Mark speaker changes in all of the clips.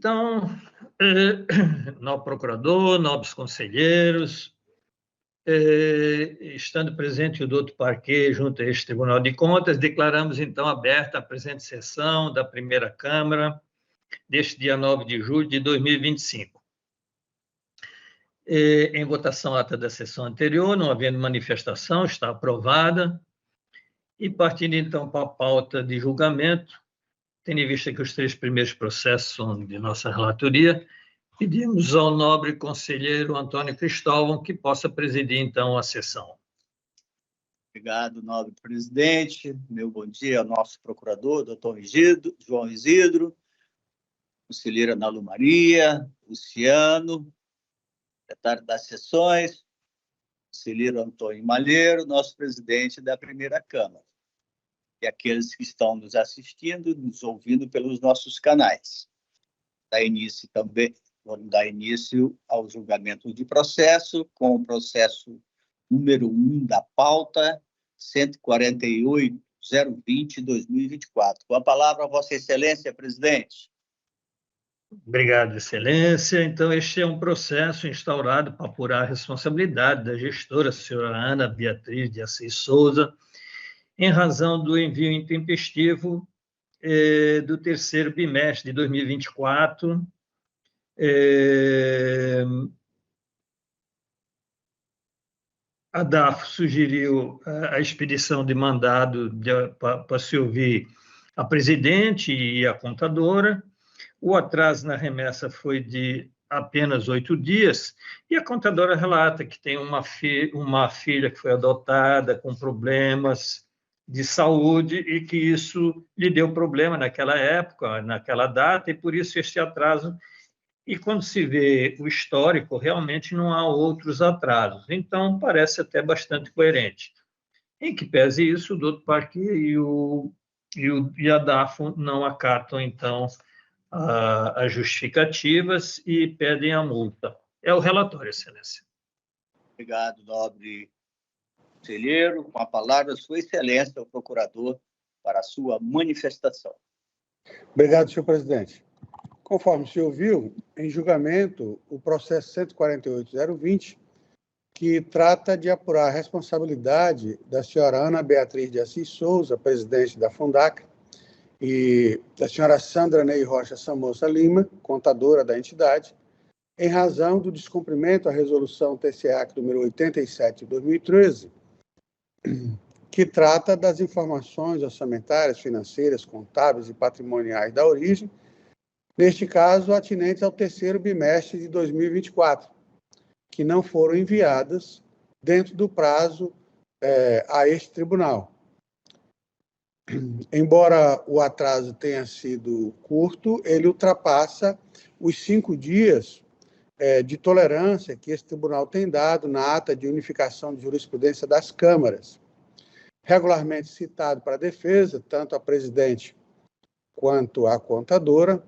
Speaker 1: Então, nobre procurador, nobres conselheiros, estando presente o doutor Parquet junto a este Tribunal de Contas, declaramos então aberta a presente sessão da primeira Câmara deste dia 9 de julho de 2025. Em votação a ata da sessão anterior, não havendo manifestação, está aprovada. E partindo então para a pauta de julgamento, tendo em vista que os 3 primeiros processos são de nossa relatoria, pedimos ao nobre conselheiro Antônio Cristóvão que possa presidir, então, a sessão.
Speaker 2: Obrigado, nobre presidente. Meu bom dia ao nosso procurador, doutor João Isidro, conselheira Ana Lu Maria, Luciano, secretário das sessões, conselheiro Antônio Malheiro, nosso presidente da primeira Câmara, e aqueles que estão nos assistindo, nos ouvindo pelos nossos canais. Vamos dar início ao julgamento de processo, com o processo número 1 da pauta, 148.020/2024. Com a palavra, Vossa Excelência, presidente.
Speaker 1: Obrigado, Excelência. Então, este é um processo instaurado para apurar a responsabilidade da gestora, a senhora Ana Beatriz de Assis Souza, em razão do envio intempestivo do terceiro bimestre de 2024, a DAF sugeriu a expedição de mandado para se ouvir a presidente e a contadora. O atraso na remessa foi de apenas 8 dias, e a contadora relata que tem uma filha que foi adotada com problemas de saúde e que isso lhe deu problema naquela época, naquela data, e por isso este atraso. E quando se vê o histórico, realmente não há outros atrasos. Então, parece até bastante coerente. Em que pese isso, o doutor Parquet e a DAFO não acatam, então, as justificativas e pedem a multa. É o relatório, Excelência.
Speaker 2: Obrigado, nobre conselheiro. Com a palavra, Sua Excelência, o procurador, para a sua manifestação.
Speaker 3: Obrigado, senhor presidente. Conforme se ouviu, em julgamento, o processo 148.020, que trata de apurar a responsabilidade da senhora Ana Beatriz de Assis Souza, presidente da Fundac, e da senhora Sandra Ney Rocha Samoça Lima, contadora da entidade, em razão do descumprimento à resolução TCEAC número 87 de 2013, que trata das informações orçamentárias, financeiras, contábeis e patrimoniais da origem, neste caso, atinentes ao terceiro bimestre de 2024, que não foram enviadas dentro do prazo a este tribunal. Embora o atraso tenha sido curto, ele ultrapassa os 5 dias de tolerância que esse tribunal tem dado na ata de unificação de jurisprudência das câmaras. Regularmente citado para a defesa, tanto a presidente quanto a contadora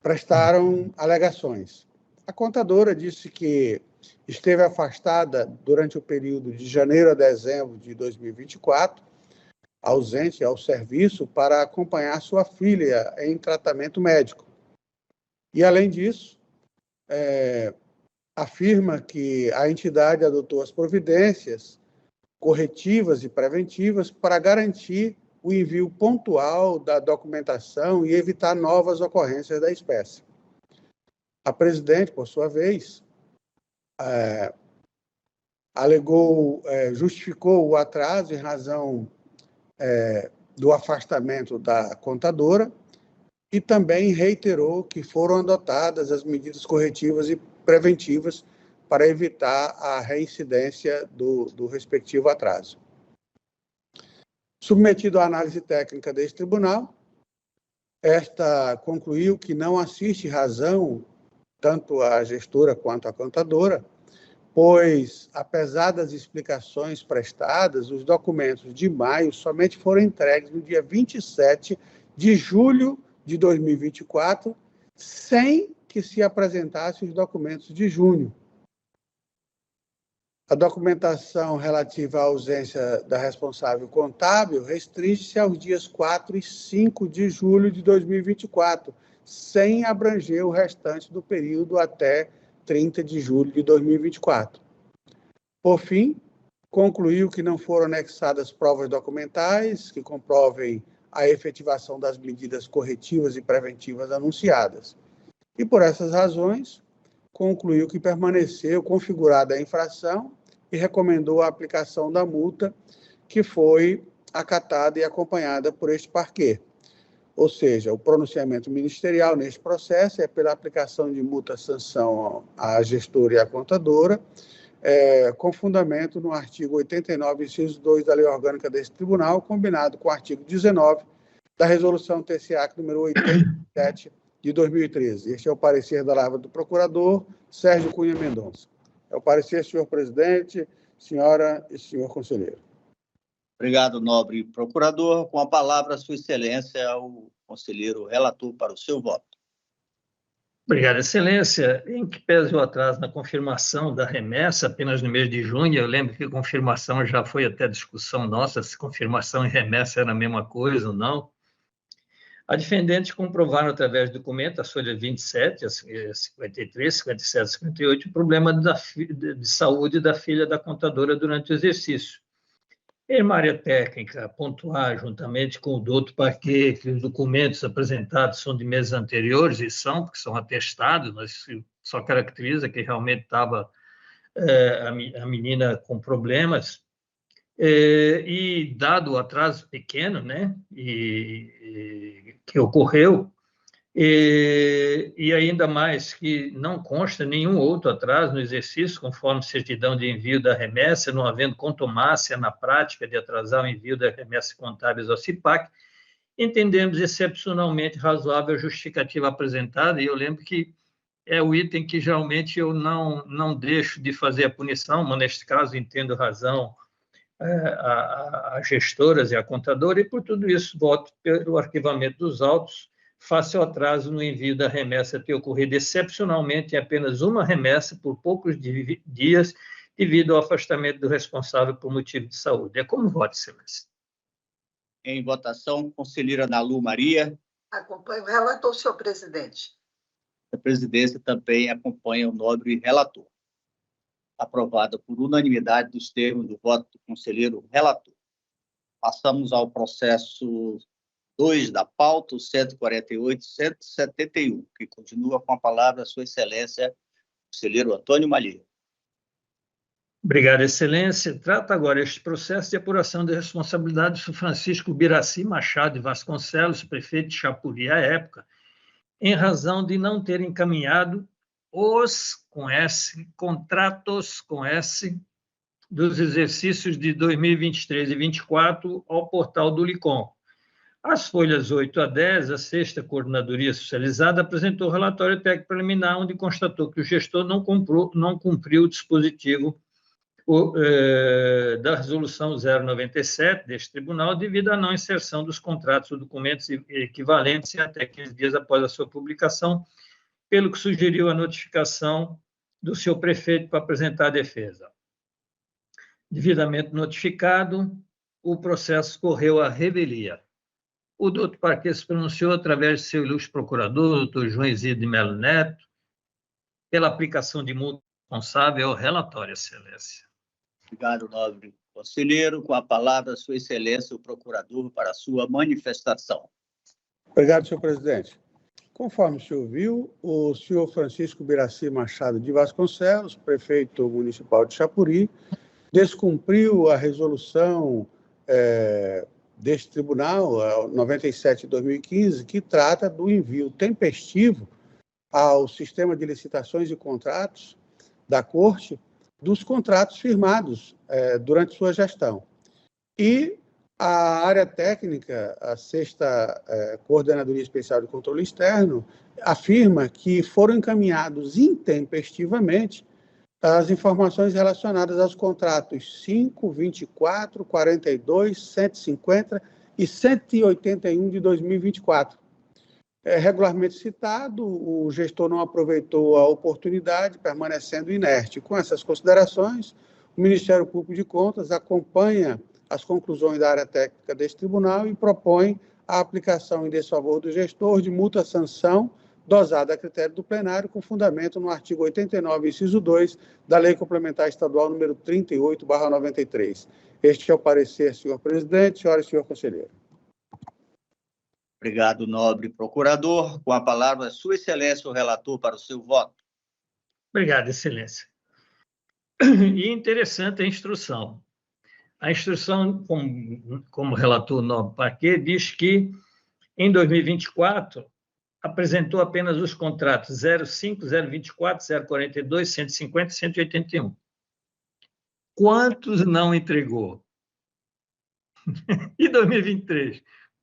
Speaker 3: prestaram alegações. A contadora disse que esteve afastada durante o período de janeiro a dezembro de 2024, ausente ao serviço para acompanhar sua filha em tratamento médico. E, além disso, afirma que a entidade adotou as providências corretivas e preventivas para garantir o envio pontual da documentação e evitar novas ocorrências da espécie. A presidente, por sua vez, justificou o atraso em razão do afastamento da contadora e também reiterou que foram adotadas as medidas corretivas e preventivas para evitar a reincidência do respectivo atraso. Submetido à análise técnica deste tribunal, esta concluiu que não assiste razão tanto à gestora quanto à contadora, pois, apesar das explicações prestadas, os documentos de maio somente foram entregues no dia 27 de julho de 2024, sem que se apresentassem os documentos de junho. A documentação relativa à ausência da responsável contábil restringe-se aos dias 4 e 5 de julho de 2024, sem abranger o restante do período até 30 de julho de 2024. Por fim, concluiu que não foram anexadas provas documentais que comprovem a efetivação das medidas corretivas e preventivas anunciadas. E, por essas razões, concluiu que permaneceu configurada a infração e recomendou a aplicação da multa que foi acatada e acompanhada por este parquê. Ou seja, o pronunciamento ministerial neste processo é pela aplicação de multa-sanção à gestora e à contadora, com fundamento no artigo 89, inciso 2 da Lei Orgânica deste Tribunal, combinado com o artigo 19 da Resolução TCAC número 87 de 2013. Este é o parecer da Lavra do Procurador Sérgio Cunha Mendonça. É o parecer, senhor presidente, senhora e senhor conselheiro.
Speaker 2: Obrigado, nobre procurador. Com a palavra, Sua Excelência, o conselheiro relator para o seu voto.
Speaker 1: Obrigado, Excelência. Em que pese o atraso na confirmação da remessa apenas no mês de junho, eu lembro que confirmação já foi até discussão nossa, se confirmação e remessa era a mesma coisa ou não. A defendente comprovaram através do documento, a folha 27, a 53, 57, 58, o problema de saúde da filha da contadora durante o exercício. Em uma área técnica, pontuar, juntamente com o doutor Paquet, que os documentos apresentados são de meses anteriores, e são, porque são atestados, mas só caracteriza que realmente estava a menina com problemas, e dado o atraso pequeno, né, que ocorreu, e ainda mais que não consta nenhum outro atraso no exercício, conforme certidão de envio da remessa, não havendo contumácia na prática de atrasar o envio da remessa contábeis ao CIPAC, entendemos excepcionalmente razoável a justificativa apresentada, e eu lembro que é o item que geralmente eu não deixo de fazer a punição, mas neste caso entendo razão a gestoras e a contadora, e por tudo isso voto pelo arquivamento dos autos, face ao atraso no envio da remessa ter ocorrido excepcionalmente em apenas uma remessa por poucos dias, devido ao afastamento do responsável por motivo de saúde. É como voto, Excelência.
Speaker 2: Em votação, conselheira Nalu Maria.
Speaker 4: Acompanho o relator, senhor presidente.
Speaker 2: A presidência também acompanha o nobre relator. Aprovada por unanimidade dos termos do voto do conselheiro relator. Passamos ao processo 2 da pauta, 148 e 171, que continua com a palavra a Sua Excelência, conselheiro Antônio Malheiro.
Speaker 1: Obrigado, Excelência. Trata agora este processo de apuração de responsabilidade do Francisco Biraci Machado de Vasconcelos, prefeito de Chapuri à época, em razão de não ter encaminhado contratos com S dos exercícios de 2023 e 2024 ao portal do LICOM. As folhas 8 a 10, a 6ª Coordenadoria Socializada apresentou o relatório técnico preliminar, onde constatou que o gestor não cumpriu o dispositivo da Resolução 097 deste tribunal, devido à não inserção dos contratos ou documentos equivalentes até 15 dias após a sua publicação, pelo que sugeriu a notificação do seu prefeito para apresentar a defesa. Devidamente notificado, o processo correu à revelia. O doutor Parquet se pronunciou através de seu ilustre procurador, o doutor João Isidro de Melo Neto, pela aplicação de multa responsável ao relatório, Excelência.
Speaker 2: Obrigado, nobre conselheiro. Com a palavra, Sua Excelência, o procurador, para a sua manifestação.
Speaker 3: Obrigado, senhor presidente. Conforme o senhor viu, o senhor Francisco Biraci Machado de Vasconcelos, prefeito municipal de Chapuri, descumpriu a resolução deste tribunal, 97 de 2015, que trata do envio tempestivo ao sistema de licitações e contratos da Corte dos contratos firmados durante sua gestão. E a área técnica, a 6ª Coordenadoria Especial de Controle Externo, afirma que foram encaminhados intempestivamente as informações relacionadas aos contratos 5, 24, 42, 150 e 181 de 2024. Regularmente citado, o gestor não aproveitou a oportunidade, permanecendo inerte. Com essas considerações, O Ministério Público de Contas acompanha as conclusões da área técnica deste tribunal e propõe a aplicação em desfavor do gestor de multa-sanção dosada a critério do plenário, com fundamento no artigo 89, inciso 2, da Lei Complementar Estadual número 38/93. Este é o parecer, senhor presidente, senhora e senhor conselheiro.
Speaker 2: Obrigado, nobre procurador. Com a palavra, Sua Excelência, o relator, para o seu voto.
Speaker 1: Obrigado, Excelência. E interessante a instrução. A instrução, como relator nobre Paquet, diz que, em 2024, apresentou apenas os contratos 05, 024, 042, 150 e 181. Quantos não entregou? E 2023?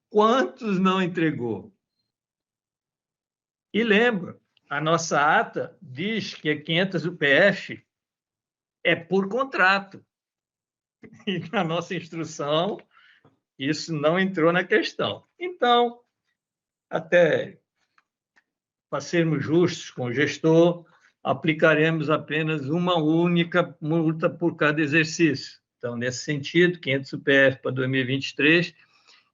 Speaker 1: Quantos não entregou? E lembro, a nossa ata diz que a 500 UPF é por contrato. E na nossa instrução, isso não entrou na questão. Então, até para sermos justos com o gestor, aplicaremos apenas uma única multa por cada exercício. Então, nesse sentido, 500 UPF para 2023,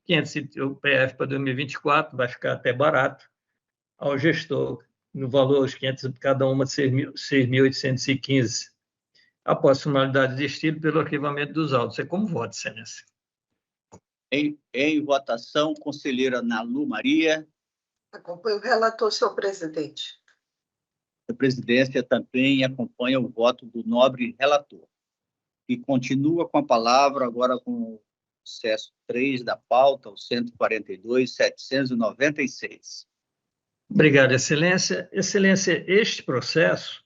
Speaker 1: 500 UPF para 2024, vai ficar até barato ao gestor, no valor de 500, cada uma de 6.815, após finalidade de estilo pelo arquivamento dos autos. É como voto, Excelência.
Speaker 2: Em votação, conselheira Nalu Maria.
Speaker 4: Acompanho o relator, senhor presidente.
Speaker 2: A presidência também acompanha o voto do nobre relator. E continua com a palavra agora com o processo 3 da pauta, o 142.796.
Speaker 1: Obrigado, Excelência. Excelência, este processo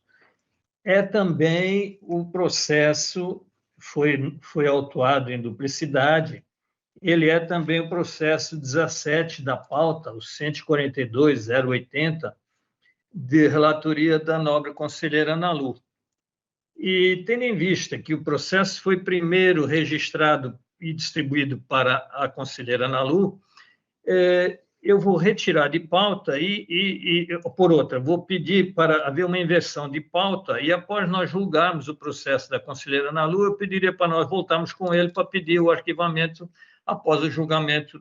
Speaker 1: é também o processo, foi autuado em duplicidade, ele é também o processo 17 da pauta, o 142.080, de relatoria da nobre conselheira Nalu. E tendo em vista que o processo foi primeiro registrado e distribuído para a conselheira Nalu, eu vou retirar de pauta por outra, vou pedir para haver uma inversão de pauta e após nós julgarmos o processo da conselheira Nalu, eu pediria para nós voltarmos com ele para pedir o arquivamento após o julgamento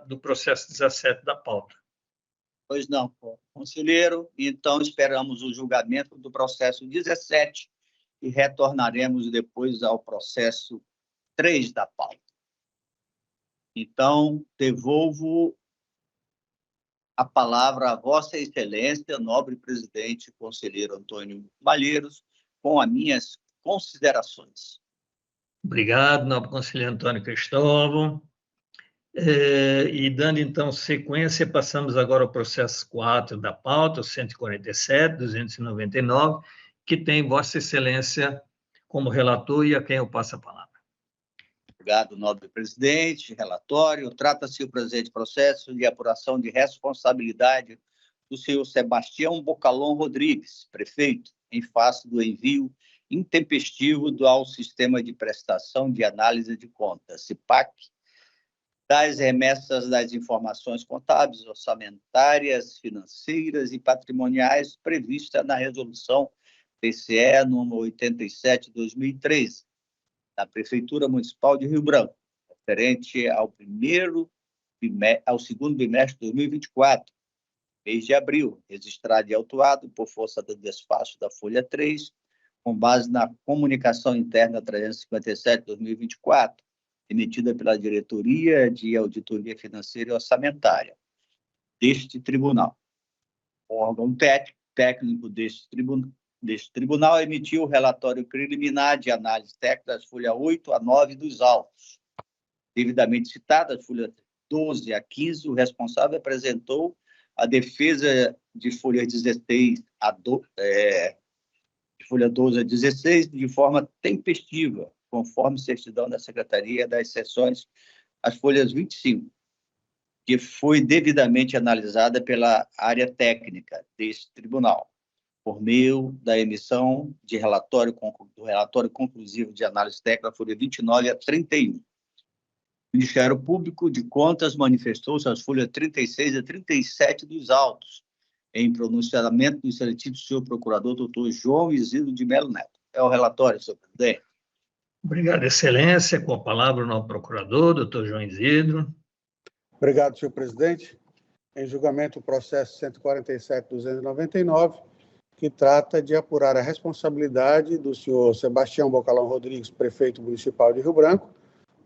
Speaker 1: do processo 17 da pauta.
Speaker 2: Pois não, conselheiro. Então, esperamos o julgamento do processo 17 e retornaremos depois ao processo 3 da pauta. Então, devolvo a palavra a Vossa Excelência, nobre presidente, conselheiro Antônio Malheiros, com as minhas considerações.
Speaker 1: Obrigado, nobre conselheiro Antônio Cristóvão. E dando, então, sequência, passamos agora ao processo 4 da pauta, o 147.299, que tem Vossa Excelência como relator e a quem eu passo a palavra.
Speaker 2: Obrigado, nobre presidente. Relatório. Trata-se o presente processo de apuração de responsabilidade do senhor Sebastião Bocalon Rodrigues, prefeito, em face do envio intempestivo ao Sistema de Prestação de Análise de Contas, SIPAC, das remessas das informações contábeis, orçamentárias, financeiras e patrimoniais prevista na Resolução TCE número 87/2013, da Prefeitura Municipal de Rio Branco, referente ao segundo bimestre de 2024, mês de abril, registrado e autuado por força do despacho da Folha 3, com base na Comunicação Interna 357/2024, emitida pela Diretoria de Auditoria Financeira e Orçamentária deste tribunal. O órgão técnico deste tribunal emitiu o relatório preliminar de análise técnica das folhas 8 a 9 dos autos. Devidamente citadas, folhas 12 a 15, o responsável apresentou a defesa de folhas 16 de folha 12 a 16 de forma tempestiva, conforme certidão da Secretaria das Seções, as folhas 25, que foi devidamente analisada pela área técnica deste tribunal, por meio da emissão do relatório conclusivo de análise técnica, folha 29 a 31. O Ministério Público de Contas manifestou-se às folhas 36 a 37 dos autos, em pronunciamento do excelentíssimo senhor procurador, doutor João Isidro de Melo Neto. É o relatório, senhor presidente.
Speaker 1: Obrigado, Excelência. Com a palavra o novo procurador, doutor João Isidro.
Speaker 3: Obrigado, senhor presidente. Em julgamento, o processo 147.299, que trata de apurar a responsabilidade do senhor Sebastião Bocalão Rodrigues, prefeito municipal de Rio Branco,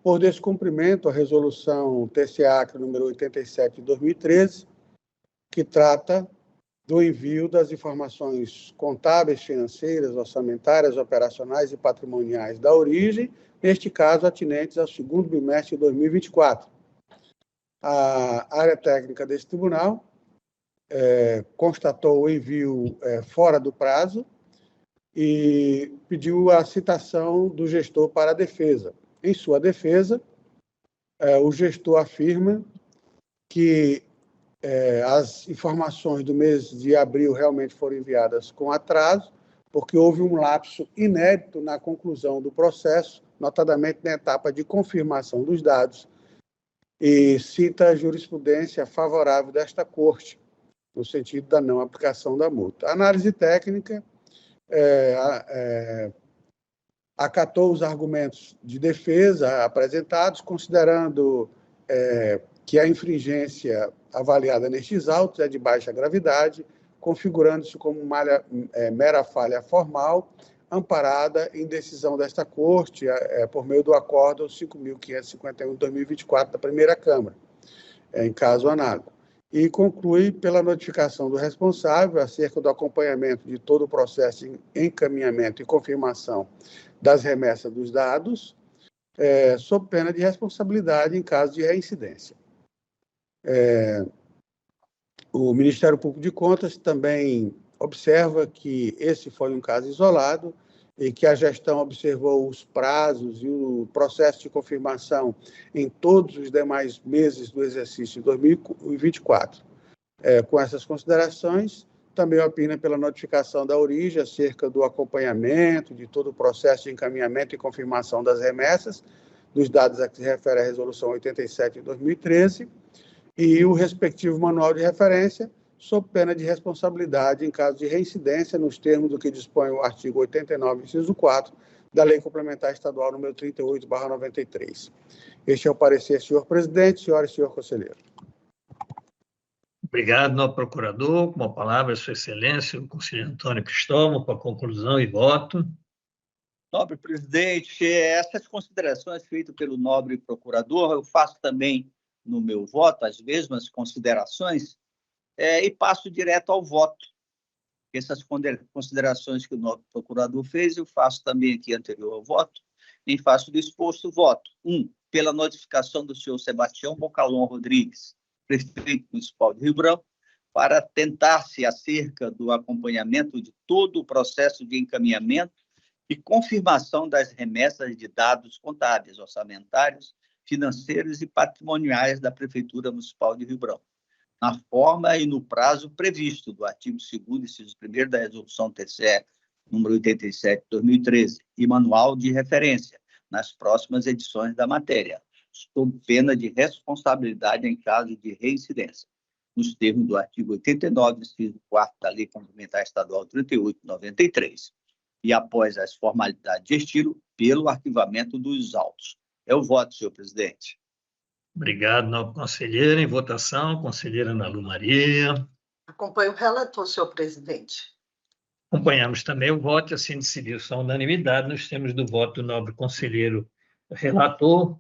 Speaker 3: por descumprimento à resolução TCE-Acre número 87 de 2013, que trata do envio das informações contábeis, financeiras, orçamentárias, operacionais e patrimoniais da origem, neste caso, atinentes ao segundo bimestre de 2024. A área técnica desse tribunal constatou o envio fora do prazo e pediu a citação do gestor para a defesa. Em sua defesa, o gestor afirma que as informações do mês de abril realmente foram enviadas com atraso, porque houve um lapso inédito na conclusão do processo, notadamente na etapa de confirmação dos dados, e cita a jurisprudência favorável desta Corte, no sentido da não aplicação da multa. A análise técnica acatou os argumentos de defesa apresentados, considerando que a infringência avaliada nestes autos é de baixa gravidade, configurando-se como mera falha formal, amparada em decisão desta Corte por meio do Acórdão 5.551 de 2024 da primeira Câmara, em caso análogo. E conclui pela notificação do responsável acerca do acompanhamento de todo o processo de encaminhamento e confirmação das remessas dos dados, sob pena de responsabilidade em caso de reincidência. O Ministério Público de Contas também observa que esse foi um caso isolado e que a gestão observou os prazos e o processo de confirmação em todos os demais meses do exercício de 2024. Com essas considerações, também opina pela notificação da origem acerca do acompanhamento de todo o processo de encaminhamento e confirmação das remessas, dos dados a que se refere a Resolução 87 de 2013, e o respectivo manual de referência, sob pena de responsabilidade em caso de reincidência, nos termos do que dispõe o artigo 89, inciso 4, da Lei Complementar Estadual número 38/93. Este é o parecer, senhor presidente, senhora e senhor conselheiro.
Speaker 1: Obrigado, novo procurador. Com a palavra, Sua Excelência, o conselheiro Antônio Cristóvão, para conclusão e voto.
Speaker 2: Nobre presidente, essas considerações feitas pelo nobre procurador, eu faço também no meu voto as mesmas considerações e passo direto ao voto. Essas considerações que o nobre procurador fez, eu faço também aqui anterior ao voto, em face do exposto voto. 1. Pela notificação do senhor Sebastião Bocalão Rodrigues, prefeito municipal de Rio Branco, para tentar-se acerca do acompanhamento de todo o processo de encaminhamento e confirmação das remessas de dados contábeis, orçamentários, financeiros e patrimoniais da Prefeitura Municipal de Rio Branco, na forma e no prazo previsto do artigo 2º, inciso 1º da Resolução TCE número 87 de 2013 e manual de referência nas próximas edições da matéria, sob pena de responsabilidade em caso de reincidência, nos termos do artigo 89, inciso 4º da Lei Complementar Estadual 38 de 93, e após as formalidades de estilo, pelo arquivamento dos autos. É o voto, senhor presidente.
Speaker 1: Obrigado, novo conselheiro. Em votação, conselheira Ana Lu Maria.
Speaker 4: Acompanho o relator, senhor presidente.
Speaker 1: Acompanhamos também o voto e assim decidiu-se a unanimidade nos termos do voto do nobre conselheiro relator,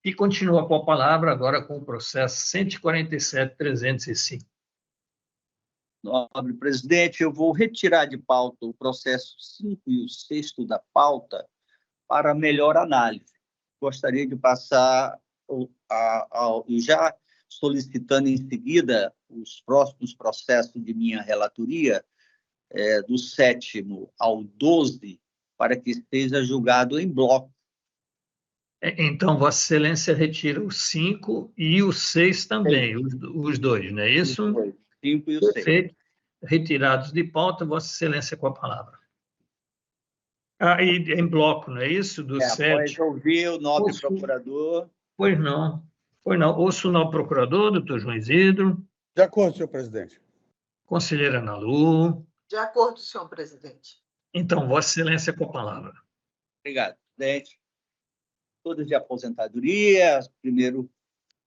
Speaker 1: e continua com a palavra agora com o processo 147.305.
Speaker 2: Nobre presidente, eu vou retirar de pauta o processo 5 e o 6º da pauta para melhor análise. Gostaria de passar, já solicitando em seguida os próximos processos de minha relatoria, do 7º ao 12, para que seja julgado em bloco.
Speaker 1: Então, Vossa Excelência retira o 5 e o 6 também, os dois, não é isso?
Speaker 2: 5 e o 6.
Speaker 1: Perfeito. Retirados de pauta, Vossa Excelência com a palavra. E em bloco, não é isso? Do 7.
Speaker 2: Após ouvir o nobre procurador.
Speaker 1: Pois não. Ouço o nobre procurador, doutor João Isidro.
Speaker 3: De acordo, senhor presidente.
Speaker 1: Conselheira Ana Lu.
Speaker 4: De acordo, senhor presidente.
Speaker 1: Então, Vossa Excelência com a palavra.
Speaker 2: Obrigado, presidente. todas de aposentadoria. Primeiro,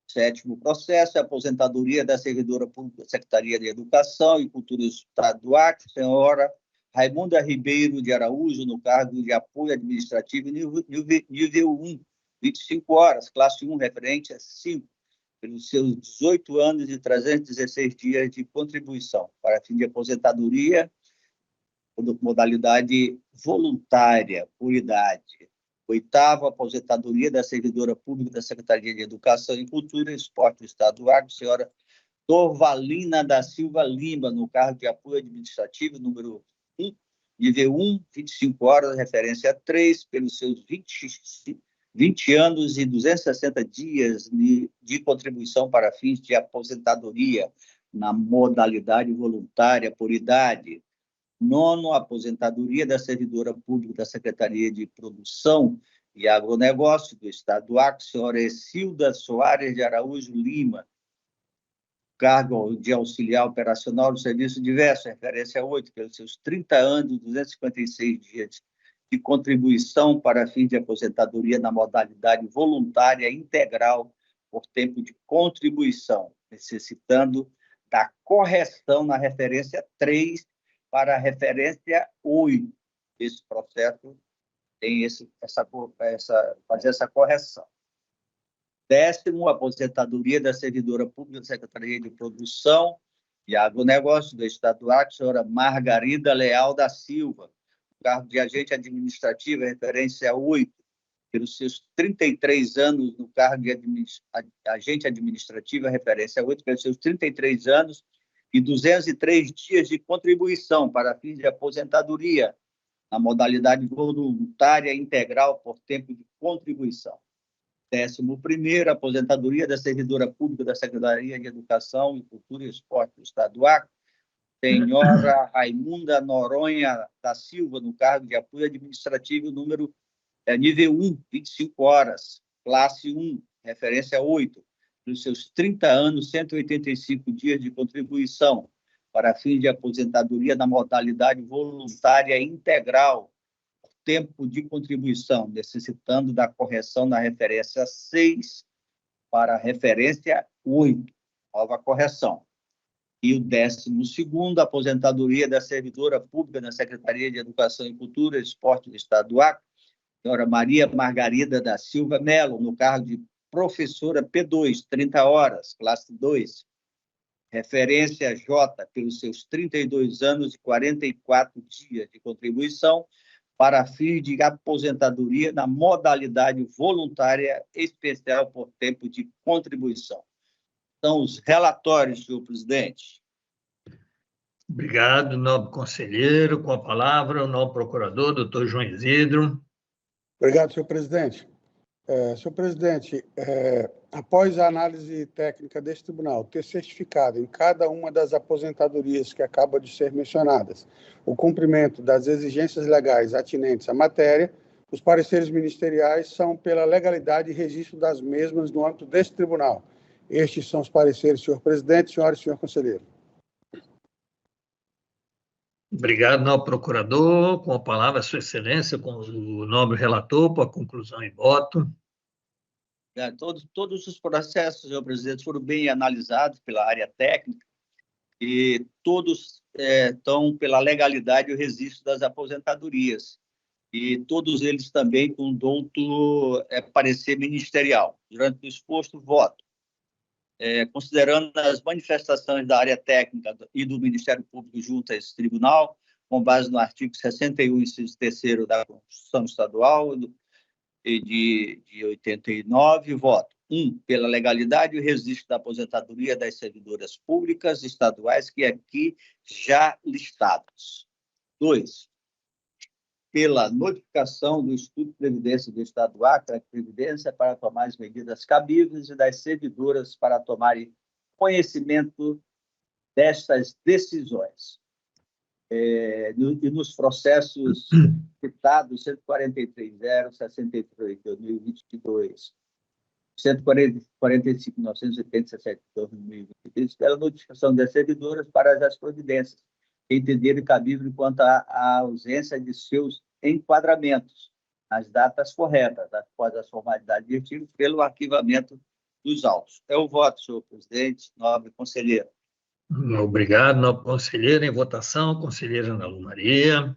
Speaker 2: sétimo processo, a aposentadoria da servidora pública da Secretaria de Educação e Cultura do Estado do Acre, senhora Raimunda Ribeiro de Araújo, no cargo de apoio administrativo nível 1, 25 horas, classe 1, referente a 5, pelos seus 18 anos e 316 dias de contribuição, para fim de aposentadoria, modalidade voluntária, por idade. Oitavo, aposentadoria da servidora pública da Secretaria de Educação e Cultura e Esporte do Estado do Acre, senhora Dorvalina da Silva Lima, no cargo de apoio administrativo número 1, nível 1, 25 horas, referência 3, pelos seus 20 anos e 260 dias de contribuição para fins de aposentadoria na modalidade voluntária por idade. Nono, aposentadoria da servidora pública da Secretaria de Produção e Agronegócio do Estado do Acre, senhora Exilda Soares de Araújo Lima, cargo de auxiliar operacional do serviço diverso, referência 8, pelos seus 30 anos e 256 dias de contribuição para fim de aposentadoria na modalidade voluntária integral por tempo de contribuição, necessitando da correção na referência 3 para a referência 8. Esse processo tem fazer essa correção. Décimo, aposentadoria da servidora pública da Secretaria de Produção e Agronegócio do Estado do Acre, senhora Margarida Leal da Silva, cargo de agente administrativo, referência 8, pelos seus 33 anos no cargo de agente administrativo, referência 8, pelos seus 33 anos e 203 dias de contribuição para fins de aposentadoria na modalidade voluntária integral por tempo de contribuição. 11º, aposentadoria da servidora pública da Secretaria de Educação e Cultura e Esporte do Estado do Acre, senhora Raimunda Noronha da Silva, no cargo de apoio administrativo nível 1, 25 horas, classe 1, referência 8, nos seus 30 anos, 185 dias de contribuição para fim de aposentadoria na modalidade voluntária integral, tempo de contribuição, necessitando da correção na referência 6 para a referência 8, nova correção. E o 12º, aposentadoria da servidora pública na Secretaria de Educação e Cultura e Esporte do Estado do Acre, senhora Maria Margarida da Silva Melo, no cargo de professora P2, 30 horas, classe 2, referência J, pelos seus 32 anos e 44 dias de contribuição, para fins de aposentadoria na modalidade voluntária especial por tempo de contribuição. São os relatórios, senhor presidente.
Speaker 1: Obrigado, nobre conselheiro. Com a palavra, o nobre procurador, doutor João Isidro.
Speaker 3: Obrigado, senhor presidente. Senhor presidente, após a análise técnica deste tribunal ter certificado em cada uma das aposentadorias que acabam de ser mencionadas o cumprimento das exigências legais atinentes à matéria, os pareceres ministeriais são pela legalidade e registro das mesmas no âmbito deste tribunal. Estes são os pareceres, senhor presidente, senhora e senhor conselheiro.
Speaker 1: Obrigado, nobre procurador. Com a palavra, sua excelência, com o nobre relator, para a conclusão em voto.
Speaker 2: Todos os processos, senhor presidente, foram bem analisados pela área técnica e todos estão pela legalidade e o registro das aposentadorias. E todos eles também com douto parecer ministerial. Durante o exposto, voto. Considerando as manifestações da área técnica e do Ministério Público junto a esse tribunal, com base no artigo 61, inciso 3º da Constituição Estadual de 89, voto. 1. Pela legalidade e o registro da aposentadoria das servidoras públicas estaduais que aqui já listados. 2. Pela notificação do Instituto de Previdência do Estado do Acre, a Previdência para tomar as medidas cabíveis e das servidoras para tomarem conhecimento destas decisões. E nos processos citados, 143.063 de 2022, 145.987 de 2023, pela notificação das servidoras para as providências entenderem cabível quanto à ausência de seus enquadramentos, as datas corretas, após as formalidades de artigo, pelo arquivamento dos autos. É o voto, senhor presidente, nobre conselheiro.
Speaker 1: Obrigado, nobre conselheiro. Em votação, conselheira Ana Lu Maria.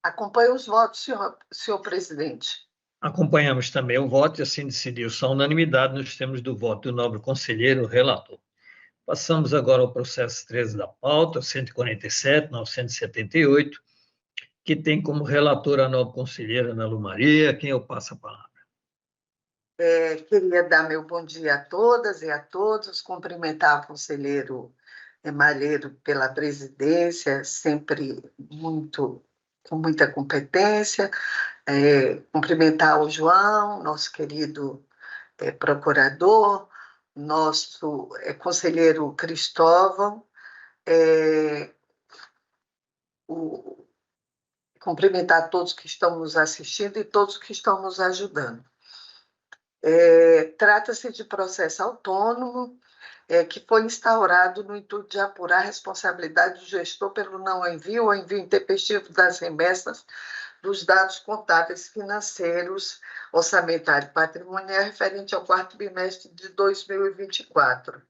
Speaker 4: Acompanho os votos, senhor presidente.
Speaker 1: Acompanhamos também o voto e assim decidiu-se a unanimidade nos termos do voto do nobre conselheiro relator. Passamos agora ao processo 13 da pauta, 147.978, que tem como relatora a nobre conselheira Ana Lu Maria, a quem eu passo a palavra.
Speaker 4: Queria dar meu bom dia a todas e a todos, cumprimentar o conselheiro Malheiro pela presidência, sempre com muita competência, cumprimentar o João, nosso querido procurador, nosso conselheiro Cristóvão, cumprimentar todos que estão nos assistindo e todos que estão nos ajudando. Trata-se de processo autônomo que foi instaurado no intuito de apurar a responsabilidade do gestor pelo não envio ou envio intempestivo das remessas dos dados contábeis financeiros, orçamentário e patrimonial referente ao quarto bimestre de 2024.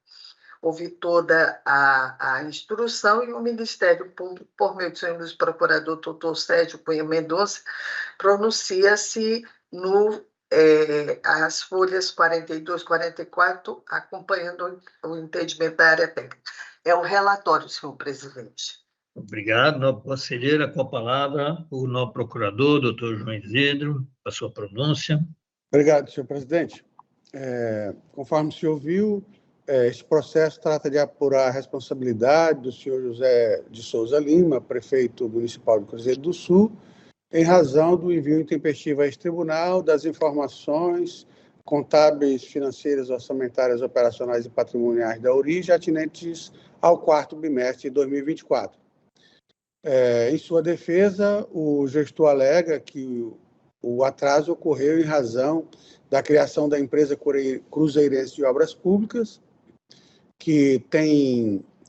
Speaker 4: Houve toda a instrução e o Ministério Público, por meio do senhor Luiz Procurador Dr. Sérgio Cunha Mendonça, pronuncia-se as folhas 42 e 44, acompanhando o entendimento da área técnica. É um relatório, senhor presidente.
Speaker 1: Obrigado, nobre conselheira. Com a palavra, o nobre procurador, doutor João Isidro, a sua pronúncia.
Speaker 3: Obrigado, senhor presidente. Conforme o senhor viu, este processo trata de apurar a responsabilidade do senhor José de Souza Lima, prefeito municipal de Cruzeiro do Sul, em razão do envio intempestivo a este tribunal das informações contábeis, financeiras, orçamentárias, operacionais e patrimoniais da origem atinentes ao quarto bimestre de 2024. Em sua defesa, o gestor alega que o atraso ocorreu em razão da criação da empresa Cruzeirense de Obras Públicas, que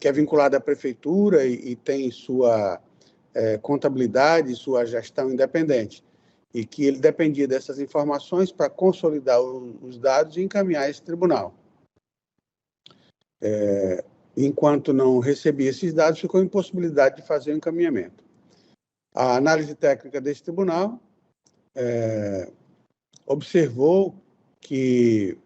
Speaker 3: é vinculada à prefeitura e tem sua contabilidade, sua gestão independente, e que ele dependia dessas informações para consolidar os dados e encaminhar esse tribunal. Enquanto não recebia esses dados, ficou em impossibilidade de fazer o encaminhamento. A análise técnica desse tribunal observou que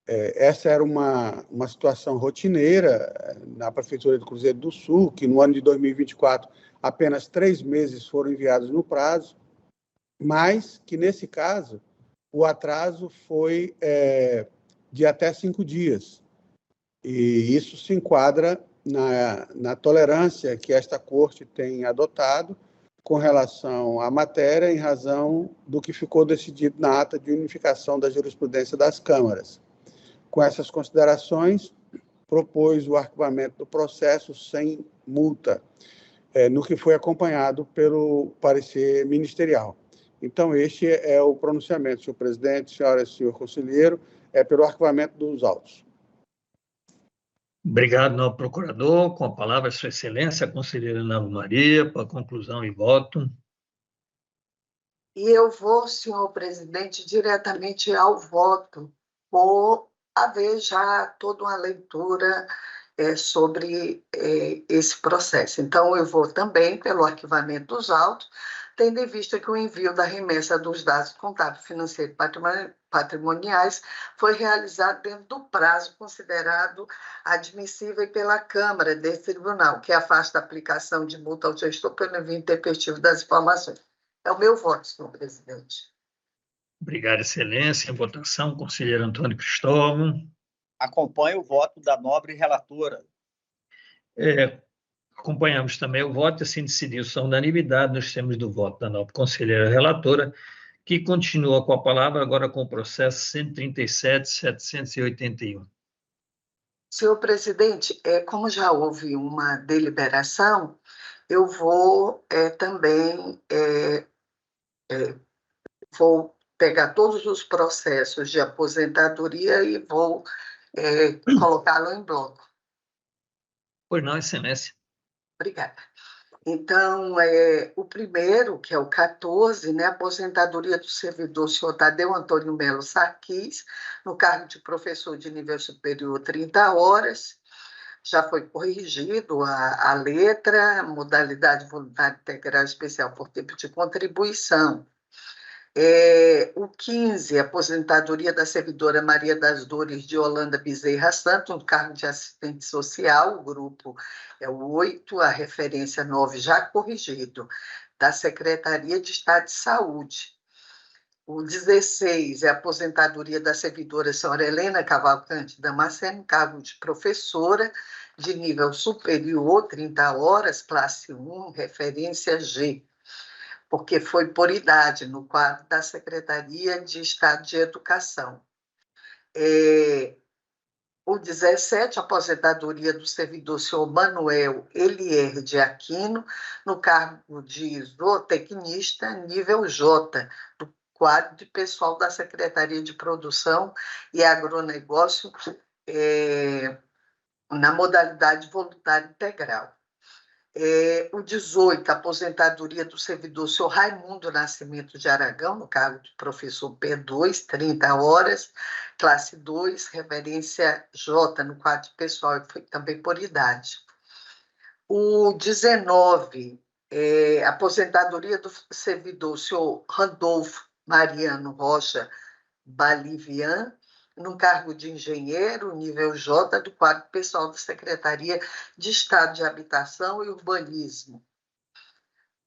Speaker 3: essa era uma situação rotineira na Prefeitura de Cruzeiro do Sul, que no ano de 2024 apenas 3 meses foram enviados no prazo, mas que, nesse caso, o atraso foi de até 5 dias. E isso se enquadra na tolerância que esta Corte tem adotado com relação à matéria, em razão do que ficou decidido na ata de unificação da jurisprudência das câmaras. Com essas considerações, propôs o arquivamento do processo sem multa, no que foi acompanhado pelo parecer ministerial. Então, este é o pronunciamento, senhor presidente, senhora e senhor conselheiro, pelo arquivamento dos autos.
Speaker 1: Obrigado, nobre procurador. Com a palavra, sua excelência, a conselheira Ana Lu Maria, para conclusão e voto.
Speaker 4: E eu vou, senhor presidente, diretamente ao voto, por haver já toda uma leitura sobre esse processo. Então, eu vou também pelo arquivamento dos autos, tendo em vista que o envio da remessa dos dados contábeis, financeiros e patrimoniais foi realizado dentro do prazo considerado admissível pela Câmara desse tribunal, que afasta a aplicação de multa ao gestor pelo envio intempestivo das informações. É o meu voto, senhor presidente.
Speaker 1: Obrigado, excelência. Em votação, conselheiro Antônio Cristóvão.
Speaker 2: Acompanho o voto da nobre relatora.
Speaker 1: Acompanhamos também o voto, assim decidiu-se a unanimidade nos termos do voto da nobre conselheira relatora, que continua com a palavra agora com o processo 137.781.
Speaker 4: Senhor presidente, como já houve uma deliberação, eu vou também vou pegar todos os processos de aposentadoria e vou colocá-lo em bloco.
Speaker 1: Pois não, excelência.
Speaker 4: Obrigada. Então, o primeiro, que é o 14, né, aposentadoria do servidor senhor Tadeu Antônio Melo Sarquis, no cargo de professor de nível superior, 30 horas. Já foi corrigido a letra, modalidade voluntária integral especial por tempo de contribuição. O 15, aposentadoria da servidora Maria das Dores de Holanda Bezerra Santos, no cargo de assistente social, o grupo é o 8, a referência 9 já corrigido, da Secretaria de Estado de Saúde. O 16 é a aposentadoria da servidora senhora Helena Cavalcante Damasceno, cargo de professora de nível superior, 30 horas, classe 1, referência G, porque foi por idade, no quadro da Secretaria de Estado de Educação. O 17, aposentadoria do servidor senhor Manuel Elier de Aquino, no cargo de zootecnista, nível J, do quadro de pessoal da Secretaria de Produção e Agronegócio, na modalidade voluntária integral. O 18, aposentadoria do servidor senhor Raimundo Nascimento de Aragão, no cargo de professor P2, 30 horas, classe 2, referência J, no quadro pessoal, e foi também por idade. O 19, aposentadoria do servidor senhor Randolfo Mariano Rocha Balivian, no cargo de engenheiro, nível J, do quadro pessoal da Secretaria de Estado de Habitação e Urbanismo.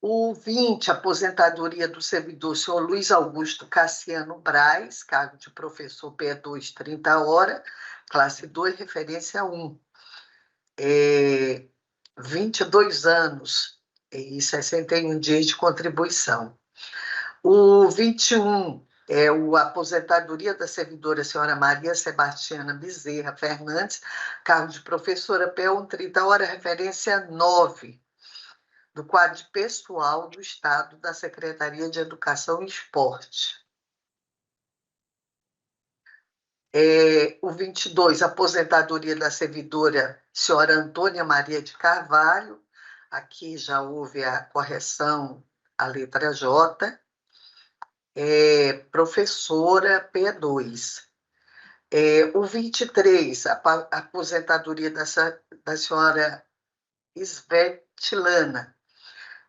Speaker 4: O 20, aposentadoria do servidor senhor Luiz Augusto Cassiano Braz, cargo de professor P2, 30 horas, classe 2, referência 1. 22 anos e 61 dias de contribuição. O 21, a aposentadoria da servidora senhora Maria Sebastiana Bezerra Fernandes, cargo de professora P1, 30 horas, referência 9, do quadro pessoal do Estado da Secretaria de Educação e Esporte. O 22, aposentadoria da servidora senhora Antônia Maria de Carvalho, aqui já houve a correção, a letra J, professora P2. O 23, a aposentadoria da senhora Svetlana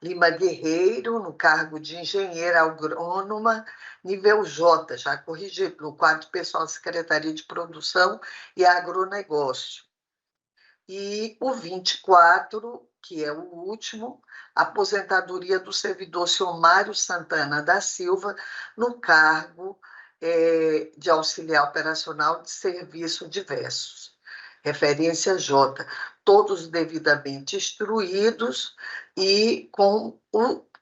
Speaker 4: Lima Guerreiro, no cargo de engenheira agrônoma, nível J, já corrigido, no quadro pessoal da Secretaria de Produção e Agronegócio. E o 24, que é o último, aposentadoria do servidor senhor Mário Santana da Silva, no cargo de auxiliar operacional de serviço diversos. Referência J, todos devidamente instruídos e com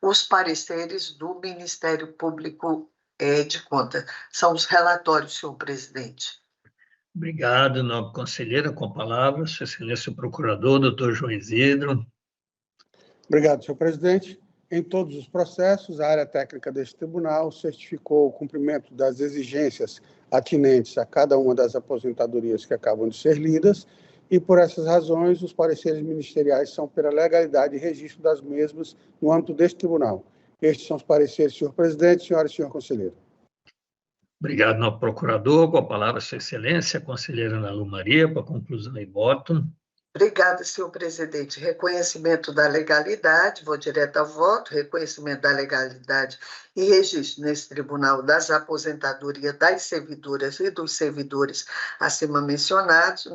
Speaker 4: os pareceres do Ministério Público de Contas. São os relatórios, senhor presidente.
Speaker 1: Obrigado, nobre conselheira. Com a palavra, Sua Excelência o Procurador, doutor João Isidro.
Speaker 3: Obrigado, senhor presidente. Em todos os processos, a área técnica deste tribunal certificou o cumprimento das exigências atinentes a cada uma das aposentadorias que acabam de ser lidas, e por essas razões, os pareceres ministeriais são pela legalidade e registro das mesmas no âmbito deste tribunal. Estes são os pareceres, senhor presidente, senhora e senhor conselheiro.
Speaker 1: Obrigado, nobre procurador. Com a palavra, Sua Excelência, a conselheira Ana Lu Maria, para conclusão e voto.
Speaker 4: Obrigada, senhor presidente. Reconhecimento da legalidade, vou direto ao voto, reconhecimento da legalidade e registro nesse tribunal das aposentadorias das servidoras e dos servidores acima mencionados,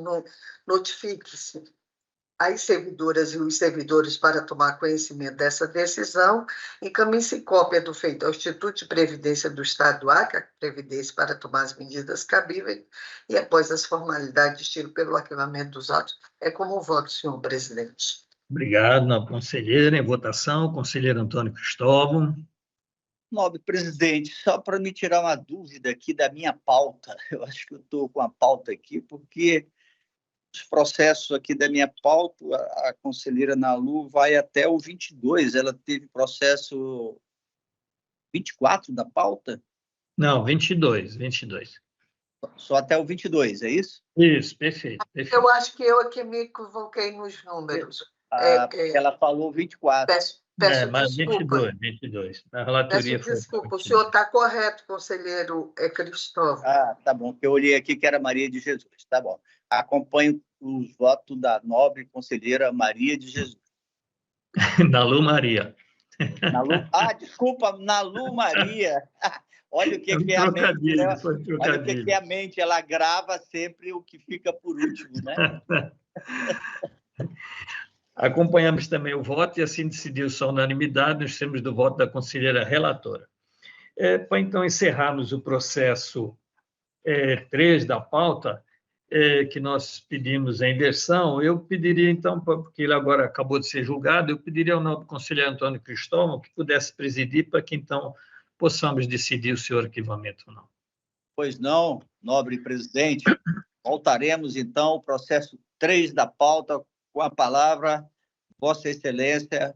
Speaker 4: notifique-se as servidoras e os servidores para tomar conhecimento dessa decisão, encaminhe-se cópia do feito ao Instituto de Previdência do Estado do Acre, a Previdência, para tomar as medidas cabíveis, e após as formalidades de estilo pelo arquivamento dos autos, é como voto, senhor presidente.
Speaker 1: Obrigado, nobre conselheira. Em votação, conselheiro Antônio Cristóvão.
Speaker 2: Nobre presidente, só para me tirar uma dúvida aqui da minha pauta, eu acho que eu estou com a pauta aqui, porque os processos aqui da minha pauta, a conselheira Nalu vai até o 22, ela teve processo 24 da pauta?
Speaker 1: Não, 22.
Speaker 2: Só até o 22, é isso?
Speaker 1: Isso, perfeito.
Speaker 4: Eu acho que eu aqui me equivoquei nos números.
Speaker 2: Ela falou 24.
Speaker 4: Peço
Speaker 1: Mas
Speaker 4: desculpa.
Speaker 1: 22. A relatoria
Speaker 4: Peço
Speaker 1: foi...
Speaker 4: desculpa. O senhor está correto, conselheiro Cristóvão.
Speaker 2: Tá bom, que eu olhei aqui que era Maria de Jesus. Tá bom. Acompanho os votos da nobre conselheira Maria de Jesus.
Speaker 1: Nalu Maria.
Speaker 2: Desculpa, Nalu Maria. Olha o que é a mente, né? Olha o que é a mente, ela grava sempre o que fica por último, né?
Speaker 1: Acompanhamos também o voto e assim decidiu-se a unanimidade nos termos do voto da conselheira relatora. Para então encerrarmos o processo 3 da pauta, que nós pedimos a inversão, eu pediria então, porque ele agora acabou de ser julgado, eu pediria ao nobre conselheiro Antônio Cristóvão que pudesse presidir para que então possamos decidir o seu arquivamento ou não.
Speaker 2: Pois não, nobre presidente. Voltaremos então ao processo 3 da pauta com a palavra Vossa Excelência,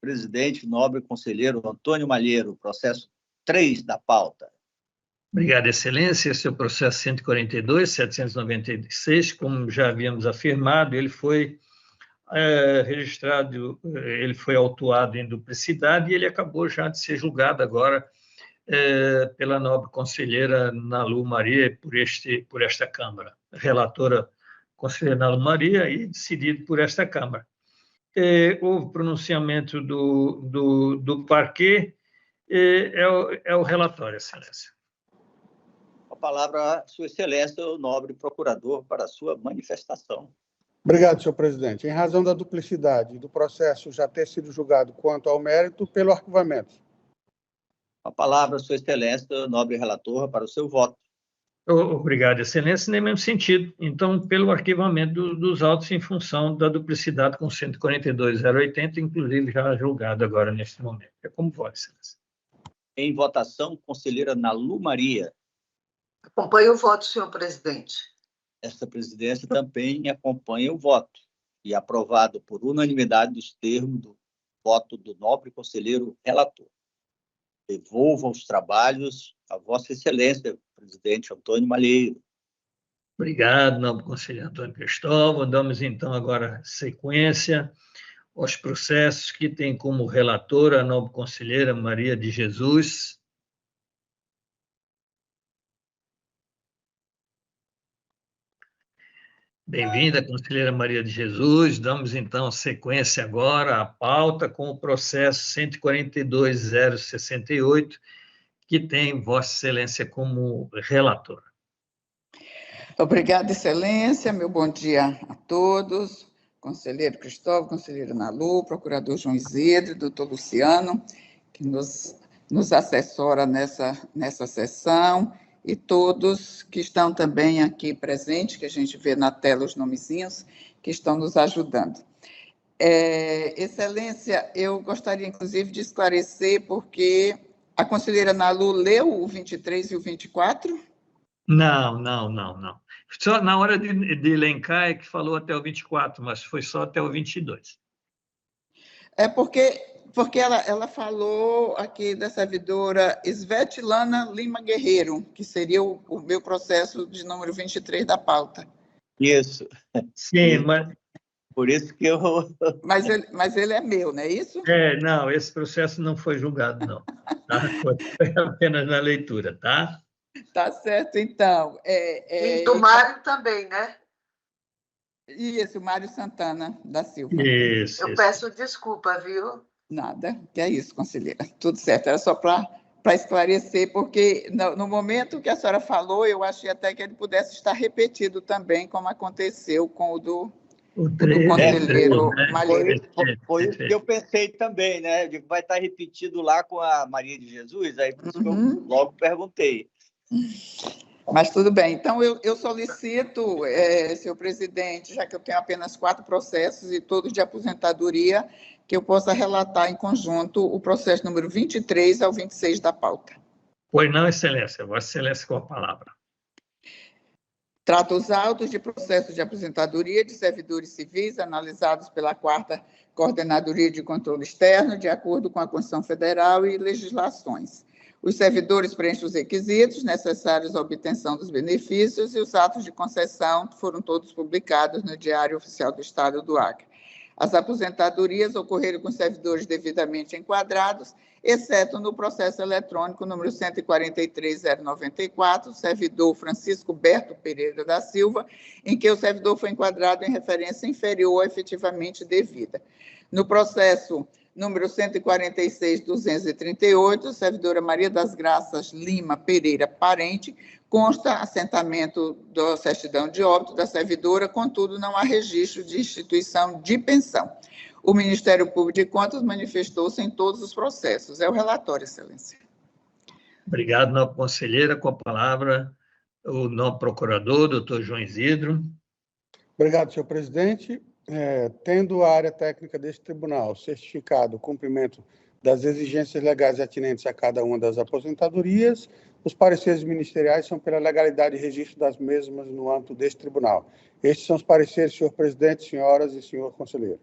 Speaker 2: presidente, nobre conselheiro Antônio Malheiro, processo 3 da pauta.
Speaker 1: Obrigado, Excelência. Esse é o processo 142.796, como já havíamos afirmado, ele foi registrado, ele foi autuado em duplicidade e ele acabou já de ser julgado agora pela nobre conselheira Nalu Maria por esta Câmara, relatora conselheira Nalu Maria e decidido por esta Câmara. Houve pronunciamento do parquê, é o relatório, Excelência.
Speaker 2: A palavra, Sua Excelência, o nobre procurador, para a sua manifestação.
Speaker 3: Obrigado, senhor presidente. Em razão da duplicidade do processo já ter sido julgado quanto ao mérito, pelo arquivamento.
Speaker 2: A palavra, Sua Excelência, o nobre relator, para o seu voto.
Speaker 1: Obrigado, Excelência, nem mesmo sentido. Então, pelo arquivamento dos autos em função da duplicidade com 142.080, inclusive já julgado agora neste momento. É como voto, Excelência.
Speaker 2: Em votação, conselheira Nalu Maria.
Speaker 4: Acompanho o voto, senhor presidente.
Speaker 2: Esta presidência também acompanha o voto e aprovado por unanimidade dos termos do voto do nobre conselheiro relator. Devolvo os trabalhos a Vossa Excelência, presidente Antônio Malheiro.
Speaker 1: Obrigado, nobre conselheiro Antônio Cristóvão. Damos, então, agora sequência aos processos que tem como relatora a nobre conselheira Maria de Jesus. Bem-vinda, conselheira Maria de Jesus. Damos, então, sequência agora à pauta com o processo 142.068, que tem Vossa Excelência como relatora.
Speaker 5: Obrigada, Excelência. Meu bom dia a todos. Conselheiro Cristóvão, conselheira Nalu, procurador João Isidro, doutor Luciano, que nos assessora nessa sessão, e todos que estão também aqui presentes, que a gente vê na tela os nomezinhos, que estão nos ajudando. Excelência, eu gostaria, inclusive, de esclarecer, porque a conselheira Nalu leu o 23 e o 24? Não.
Speaker 1: Só na hora de elencar é que falou até o 24, mas foi só até o 22.
Speaker 5: Porque ela falou aqui da servidora Svetlana Lima Guerreiro, que seria o meu processo de número 23 da pauta.
Speaker 2: Isso.
Speaker 1: Sim, mas...
Speaker 2: Por isso que eu...
Speaker 5: Mas ele é meu, não é isso?
Speaker 1: Não, esse processo não foi julgado, não. Tá? Foi apenas na leitura, tá?
Speaker 5: Tá certo, então.
Speaker 4: E do Mário também, né?
Speaker 5: Isso, Mário Santana da Silva.
Speaker 4: Eu peço desculpa, viu?
Speaker 5: Nada, que é isso, conselheira. Tudo certo, era só para esclarecer, porque no momento que a senhora falou, eu achei até que ele pudesse estar repetido também, como aconteceu com o do conselheiro Malheiro.
Speaker 2: Foi isso que eu pensei também, né? Vai estar repetido lá com a Maria de Jesus, aí por isso que eu logo perguntei.
Speaker 5: Mas tudo bem. Então, eu solicito, senhor presidente, já que eu tenho apenas 4 processos e todos de aposentadoria, que eu possa relatar em conjunto o processo número 23 ao 26 da pauta.
Speaker 1: Pois não, Excelência. Vossa Excelência com a palavra.
Speaker 5: Trata os autos de processo de aposentadoria de servidores civis analisados pela 4ª Coordenadoria de Controle Externo, de acordo com a Constituição Federal e legislações. Os servidores preenchem os requisitos necessários à obtenção dos benefícios e os atos de concessão foram todos publicados no Diário Oficial do Estado do Acre. As aposentadorias ocorreram com servidores devidamente enquadrados, exceto no processo eletrônico número 143.094, servidor Francisco Berto Pereira da Silva, em que o servidor foi enquadrado em referência inferior à efetivamente devida. No processo número 146.238, servidora Maria das Graças Lima Pereira, parente, consta assentamento da certidão de óbito da servidora, contudo, não há registro de instituição de pensão. O Ministério Público de Contas manifestou-se em todos os processos. É o relatório, Excelência.
Speaker 1: Obrigado, nobre conselheira. Com a palavra, o nobre procurador, doutor João Isidro.
Speaker 3: Obrigado, senhor presidente. Tendo a área técnica deste tribunal certificado o cumprimento das exigências legais atinentes a cada uma das aposentadorias, os pareceres ministeriais são pela legalidade e registro das mesmas no âmbito deste tribunal. Estes são os pareceres, senhor presidente, senhoras e senhor conselheiro.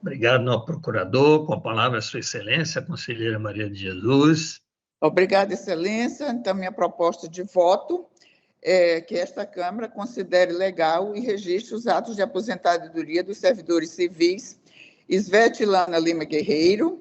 Speaker 1: Obrigado, nobre procurador. Com a palavra, sua excelência, a conselheira Maria de Jesus.
Speaker 5: Obrigada, excelência. Então, minha proposta de voto que esta Câmara considere legal e registre os atos de aposentadoria dos servidores civis Isvete Lana Lima Guerreiro,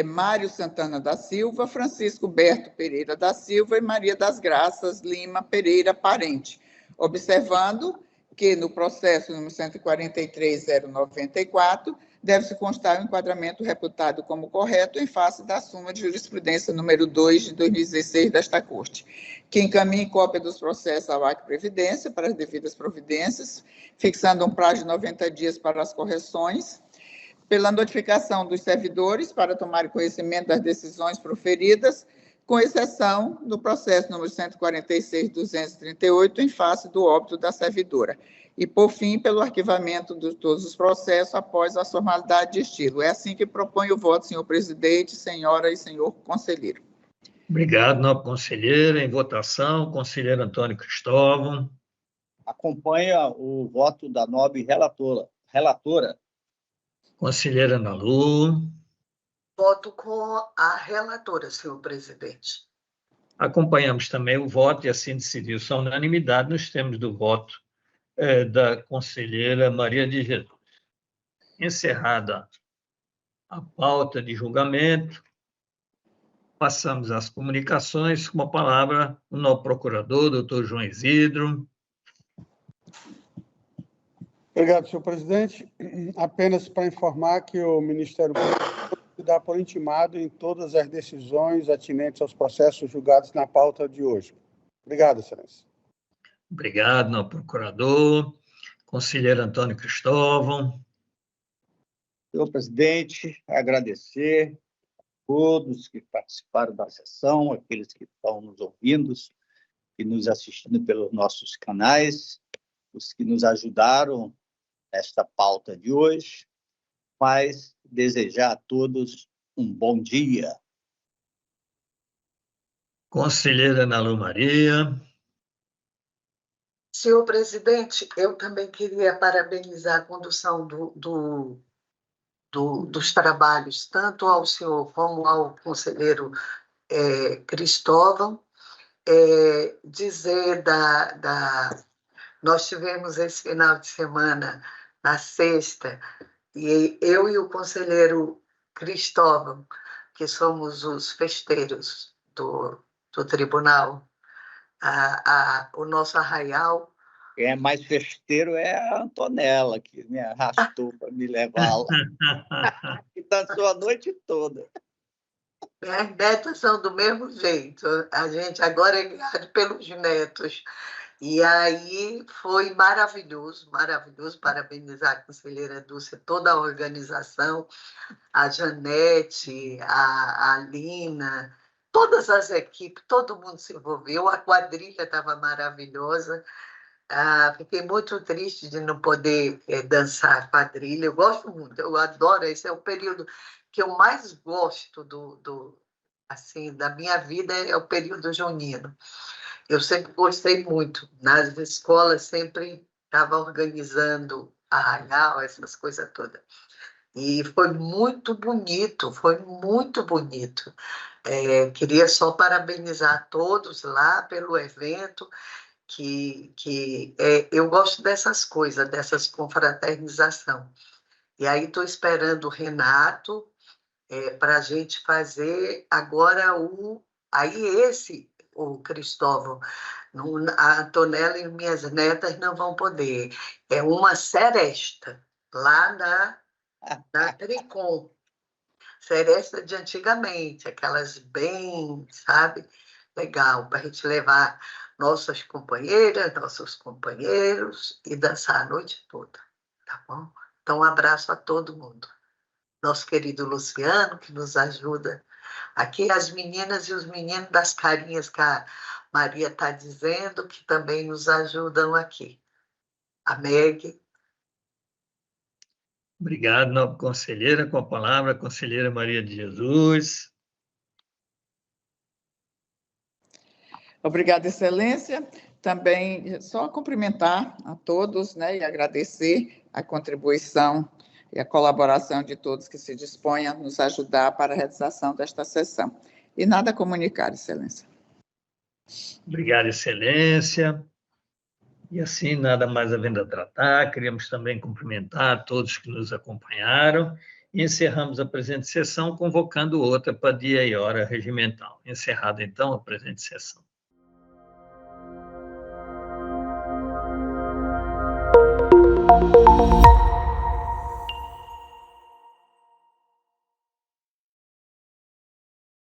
Speaker 5: Mário Santana da Silva, Francisco Berto Pereira da Silva e Maria das Graças Lima Pereira, parente, observando que no processo número 143.094 deve-se constar o enquadramento reputado como correto em face da súmula de jurisprudência número 2 de 2016 desta Corte, que encaminhe cópia dos processos ao Acre Previdência para as devidas providências, fixando um prazo de 90 dias para as correções, pela notificação dos servidores para tomar conhecimento das decisões proferidas, com exceção do processo número 146.238, em face do óbito da servidora. E, por fim, pelo arquivamento de todos os processos após a formalidade de estilo. É assim que proponho o voto, senhor presidente, senhora e senhor conselheiro.
Speaker 1: Obrigado, nobre conselheira. Em votação, conselheiro Antônio Cristóvão.
Speaker 2: Acompanha o voto da nobre relatora.
Speaker 1: Conselheira Nalu.
Speaker 4: Voto com a relatora, senhor presidente.
Speaker 1: Acompanhamos também o voto e assim decidiu-se a unanimidade nos termos do voto da conselheira Maria de Jesus. Encerrada a pauta de julgamento, passamos às comunicações. Com a palavra, o novo procurador, doutor João Isidro.
Speaker 3: Obrigado, senhor presidente. Apenas para informar que o Ministério Público dá por intimado em todas as decisões atinentes aos processos julgados na pauta de hoje. Obrigado, excelência.
Speaker 1: Obrigado, novo procurador. Conselheiro Antônio Cristóvão.
Speaker 2: Senhor presidente, agradecer a todos que participaram da sessão, aqueles que estão nos ouvindo e nos assistindo pelos nossos canais, os que nos ajudaram nesta pauta de hoje, mas desejar a todos um bom dia.
Speaker 1: Conselheira Nalu Maria.
Speaker 4: Senhor presidente, eu também queria parabenizar a condução dos trabalhos, tanto ao senhor como ao conselheiro Cristóvão, dizer nós tivemos esse final de semana, na sexta, e eu e o conselheiro Cristóvão, que somos os festeiros do tribunal, o nosso arraial.
Speaker 2: Quem é mais festeiro é a Antonella, que me arrastou para me levar lá. E dançou a noite toda.
Speaker 4: As netas são do mesmo jeito. A gente agora é guiado pelos netos. E aí foi maravilhoso, maravilhoso. Parabenizar a conselheira Dulce, toda a organização, a Janete, a Lina, todas as equipes, todo mundo se envolveu. A quadrilha estava maravilhosa. Fiquei muito triste de não poder dançar quadrilha. Eu gosto muito, eu adoro. Esse é o período que eu mais gosto assim, da minha vida, é o período junino. Eu sempre gostei muito. Nas escolas sempre estava organizando arraial, essas coisas todas. E foi muito bonito, foi muito bonito. Queria só parabenizar a todos lá pelo evento, que eu gosto dessas coisas, dessas confraternização. E aí estou esperando o Renato para a gente fazer agora o Cristóvão, a Antonella e minhas netas não vão poder. É uma seresta, lá na Tricom. Seresta de antigamente, aquelas bem, sabe? Legal, para a gente levar nossas companheiras, nossos companheiros e dançar a noite toda, tá bom? Então, um abraço a todo mundo. Nosso querido Luciano, que nos ajuda aqui, as meninas e os meninos das carinhas que a Maria está dizendo, que também nos ajudam aqui. A Meg.
Speaker 1: Obrigado, nobre conselheira. Com a palavra, a conselheira Maria de Jesus.
Speaker 5: Obrigada, Excelência. Também só cumprimentar a todos, né, e agradecer a contribuição e a colaboração de todos que se dispõem a nos ajudar para a realização desta sessão. E nada a comunicar, Excelência.
Speaker 1: Obrigado, Excelência. E assim, nada mais havendo a tratar, queríamos também cumprimentar todos que nos acompanharam e encerramos a presente sessão, convocando outra para dia e hora regimental. Encerrada, então, a presente sessão.